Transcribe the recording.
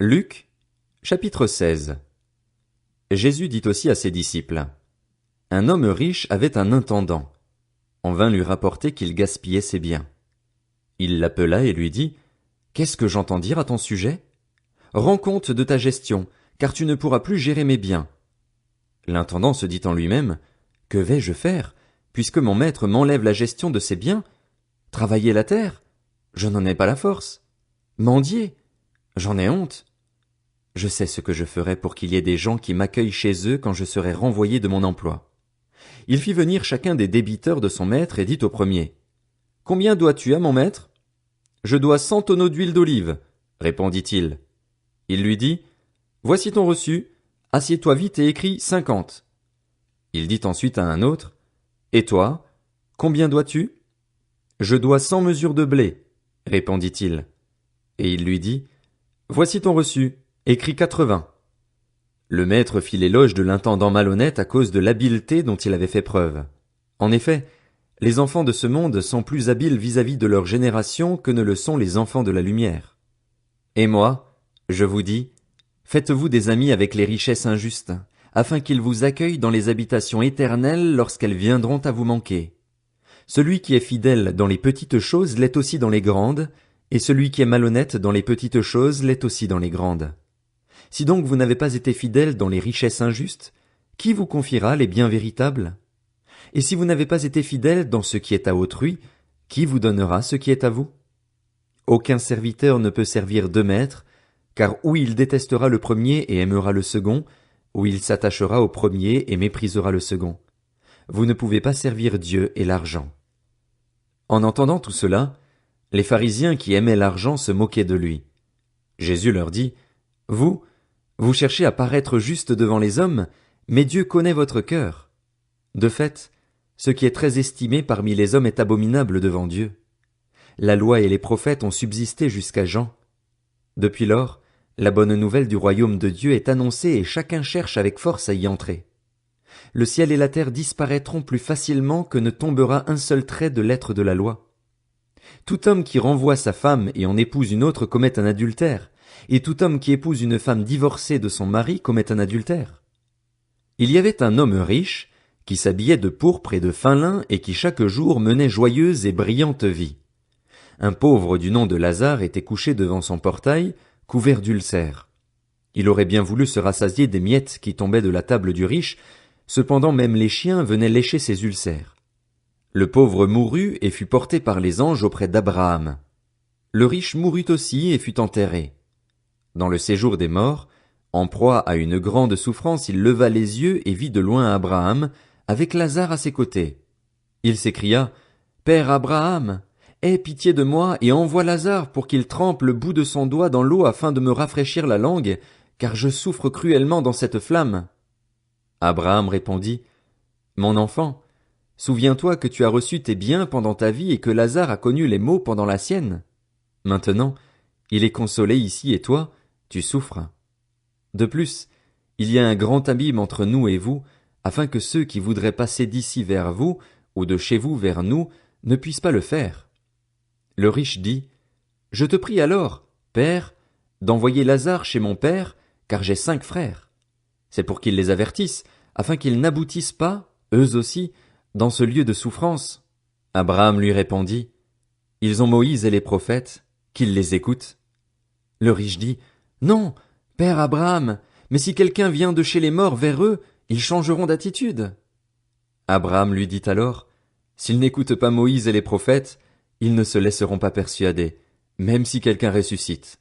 Luc, chapitre 16. Jésus dit aussi à ses disciples: Un homme riche avait un intendant. On vint lui rapporter qu'il gaspillait ses biens. Il l'appela et lui dit: Qu'est-ce que j'entends dire à ton sujet? Rends compte de ta gestion, car tu ne pourras plus gérer mes biens. L'intendant se dit en lui-même: Que vais-je faire, puisque mon maître m'enlève la gestion de ses biens? Travailler la terre? Je n'en ai pas la force. Mendier? J'en ai honte. Je sais ce que je ferai pour qu'il y ait des gens qui m'accueillent chez eux quand je serai renvoyé de mon emploi. Il fit venir chacun des débiteurs de son maître et dit au premier: Combien dois-tu à mon maître? Je dois 100 tonneaux d'huile d'olive, répondit-il. Il lui dit: Voici ton reçu, assieds-toi vite et écris 50. Il dit ensuite à un autre: Et toi, combien dois-tu? Je dois 100 mesures de blé, répondit-il. Et il lui dit: Voici ton reçu, écris 80. Le maître fit l'éloge de l'intendant malhonnête à cause de l'habileté dont il avait fait preuve. En effet, les enfants de ce monde sont plus habiles vis-à-vis de leur génération que ne le sont les enfants de la lumière. Et moi, je vous dis, faites-vous des amis avec les richesses injustes, afin qu'ils vous accueillent dans les habitations éternelles lorsqu'elles viendront à vous manquer. Celui qui est fidèle dans les petites choses l'est aussi dans les grandes, et celui qui est malhonnête dans les petites choses l'est aussi dans les grandes. Si donc vous n'avez pas été fidèle dans les richesses injustes, qui vous confiera les biens véritables? Et si vous n'avez pas été fidèle dans ce qui est à autrui, qui vous donnera ce qui est à vous? Aucun serviteur ne peut servir deux maîtres, car ou il détestera le premier et aimera le second, ou il s'attachera au premier et méprisera le second. Vous ne pouvez pas servir Dieu et l'argent. En entendant tout cela, les pharisiens qui aimaient l'argent se moquaient de lui. Jésus leur dit: Vous cherchez à paraître juste devant les hommes, mais Dieu connaît votre cœur. De fait, ce qui est très estimé parmi les hommes est abominable devant Dieu. La loi et les prophètes ont subsisté jusqu'à Jean. Depuis lors, la bonne nouvelle du royaume de Dieu est annoncée et chacun cherche avec force à y entrer. Le ciel et la terre disparaîtront plus facilement que ne tombera un seul trait de lettre de la loi. Tout homme qui renvoie sa femme et en épouse une autre commet un adultère, et tout homme qui épouse une femme divorcée de son mari commet un adultère. Il y avait un homme riche, qui s'habillait de pourpre et de fin lin et qui chaque jour menait joyeuse et brillante vie. Un pauvre du nom de Lazare était couché devant son portail, couvert d'ulcères. Il aurait bien voulu se rassasier des miettes qui tombaient de la table du riche, cependant même les chiens venaient lécher ses ulcères. Le pauvre mourut et fut porté par les anges auprès d'Abraham. Le riche mourut aussi et fut enterré. Dans le séjour des morts, en proie à une grande souffrance, il leva les yeux et vit de loin Abraham, avec Lazare à ses côtés. Il s'écria: Père Abraham, aie pitié de moi et envoie Lazare pour qu'il trempe le bout de son doigt dans l'eau afin de me rafraîchir la langue, car je souffre cruellement dans cette flamme. Abraham répondit: Mon enfant, souviens-toi que tu as reçu tes biens pendant ta vie et que Lazare a connu les maux pendant la sienne. Maintenant, il est consolé ici et toi, tu souffres. De plus, il y a un grand abîme entre nous et vous, afin que ceux qui voudraient passer d'ici vers vous, ou de chez vous vers nous, ne puissent pas le faire. Le riche dit: Je te prie alors, Père, d'envoyer Lazare chez mon père, car j'ai 5 frères. C'est pour qu'ils les avertissent, afin qu'ils n'aboutissent pas, eux aussi, dans ce lieu de souffrance. Abraham lui répondit: Ils ont Moïse et les prophètes, qu'ils les écoutent. Le riche dit: Non, Père Abraham, mais si quelqu'un vient de chez les morts vers eux, ils changeront d'attitude. Abraham lui dit alors: S'ils n'écoutent pas Moïse et les prophètes, ils ne se laisseront pas persuader, même si quelqu'un ressuscite.